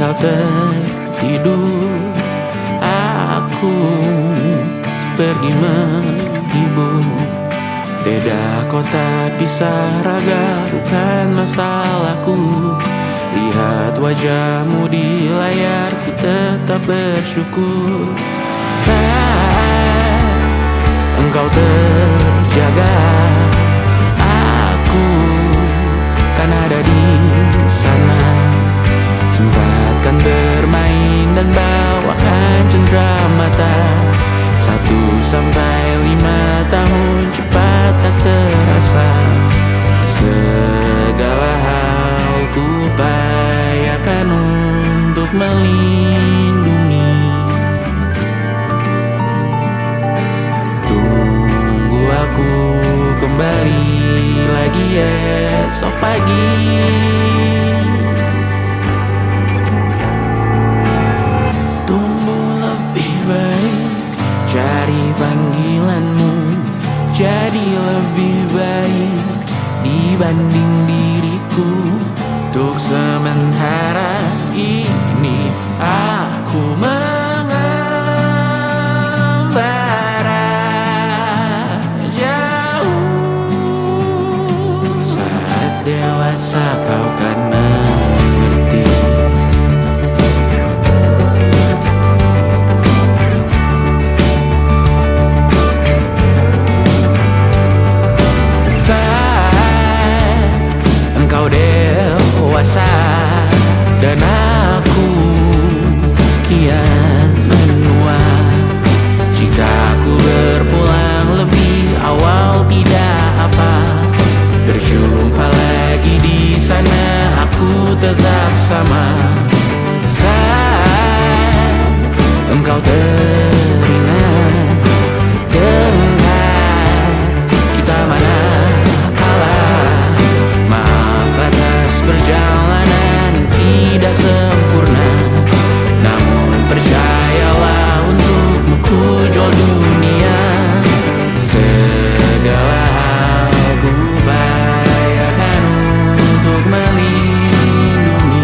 Engkau tertidur, aku pergi menghibur. Beda kota pisah raga bukan masalahku. Lihat wajahmu di layar, ku tetap bersyukur. Saat engkau terjaga, aku kan ada di sana. Sempatkan bermain dan bawakan cenderamata. 1-5 tahun cepat tak terasa. Segala hal ku upayakan untuk melindungi. Tunggu aku kembali lagi esok pagi. Tumbuh lebih baik, cari panggilanmu, jadi lebih baik dibanding diriku. Untuk sementara ini aku mengembara jauh. Saat dewasa kau kan mengerti. Engkau dewasa dan aku kian menua. Jika aku berpulang lebih awal tidak apa. Berjumpa lagi di sana, aku tetap sama. Saat engkau teringat tengah kita mana perjalanan tidak sempurna, namun percayalah untukmu ku jual dunia. Segala hal ku upayakan untuk melindungi.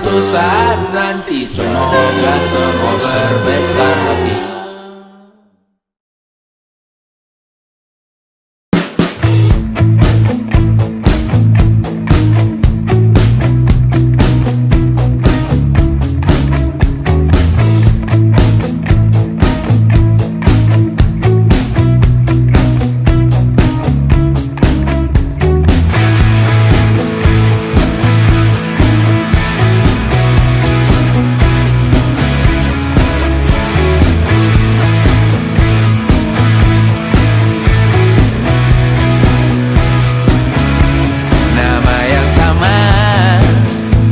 suatu saat nanti. Semoga semua berbesar hati.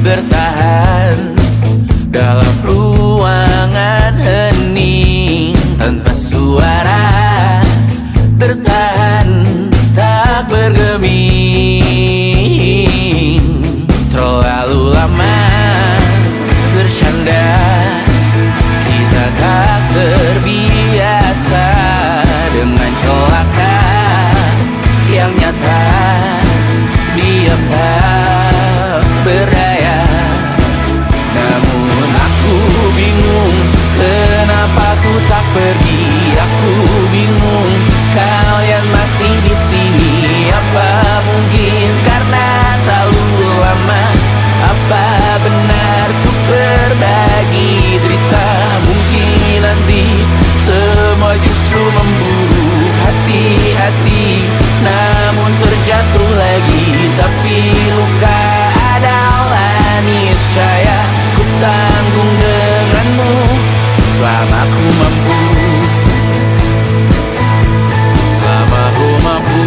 Bertahan dalam ruangan hening tanpa suara, bertahan tak bergeming. Terlalu lama bersandar, kita tak terbiasa dengan celaka yang nyata. Diam tak berdaya, namun aku bingung kenapa ku tak pergi. Aku bingung kalian masih di sini. Apa mungkin karena terlalu lama? Apa benar tuh berbagi derita? Mungkin nanti semua justru memburu hati-hati, namun terjatuh lagi. Tapi luka adalah niscaya, ku tanggung denganmu selama ku mampu. Selama ku mampu.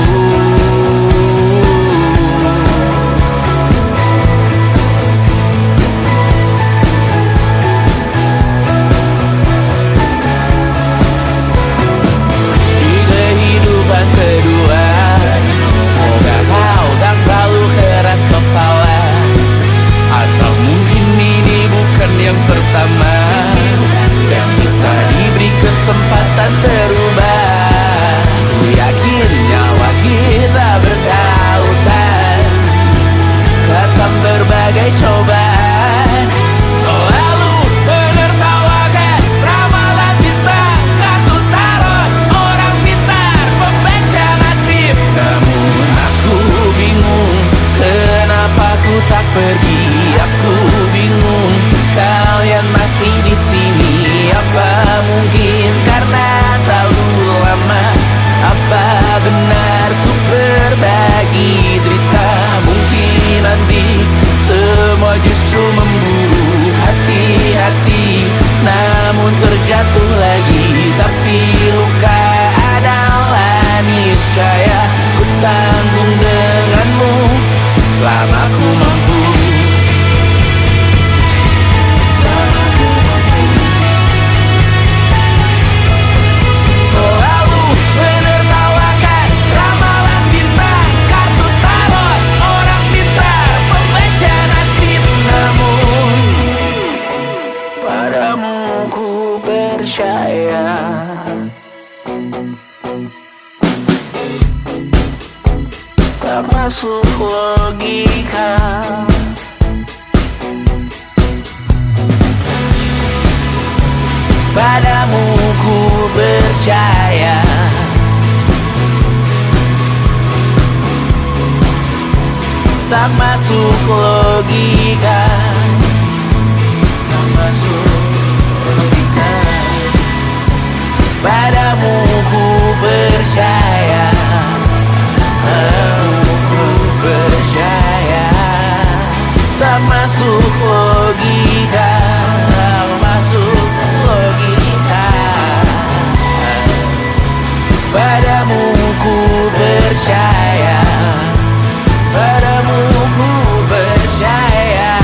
Di kehidupan kedua, semoga kau tak terlalu keras kepala. Atau mungkin ini bukan yang pertama yang kita diberi kesempatan berubah. Ku yakin nyawa kita bertautan, ketam berbagai cobaan. Selalu menertawakan ramalan kita, kartu tarot orang pintar pembaca nasib. Namun aku bingung kenapa ku tak pergi. Aku bingung kalian masih di sini. Apa mungkin karena terlalu lama? Apa benar tuh berbagi derita? Mungkin nanti semua justru memburu hati-hati, namun terjatuh lagi. Tapi luka adalah niscaya, ku tanggung denganmu selama ku mampu. Selama ku mampu. Selalu menertawakan ramalan bintang, kartu tarot orang pintar pembaca nasib. Namun padamu ku percaya. Tak masuk logika. Padamu ku percaya. Tak masuk logika. Tak masuk logika. Padamu ku percaya. Padamu ku percaya. Tak masuk logika. Tak masuk logika. Padamu ku percaya. Padamu ku percaya.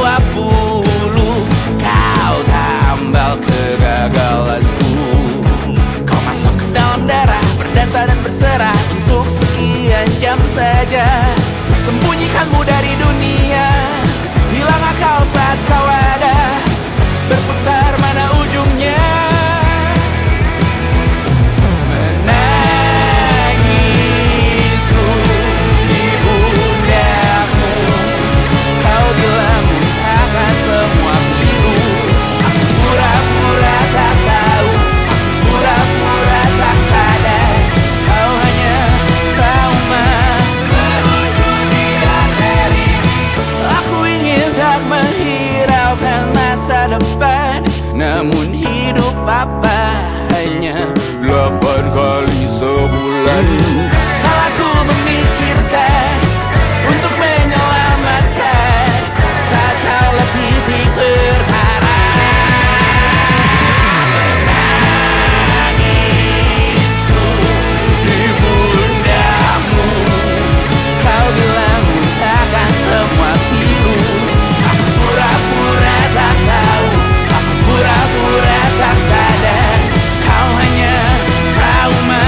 20. Kau tambal kegagalanku. Kau masuk ke dalam darah, berdansa dan berserah untuk sekian jam saja. Sembunyikanmu dari dunia, hilang akal saat kau ada. Berputar mana ujungnya? Menangisku di pundakmu. Kau bilang muntahkan semua biru. Aku pura-pura tak tahu, aku pura-pura tak sadar. Kau hanya trauma berujung di arteri. Aku ingin tak menghiraukan masa depan, namun hidup apa hanya 8 kali sebulan. Salahku memikirkan untuk menyelamatkan saat kau letih di perkara. Menangisku di pundakmu. Kau bilang muntahkan semua pilu. Aku pura-pura tak tahu, aku pura-pura tak sadar. Kau hanya trauma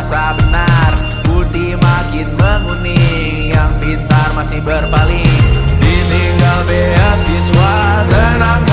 merasa benar. Budi makin menguning, yang pintar masih berpaling. Ditinggal beasiswa, tenang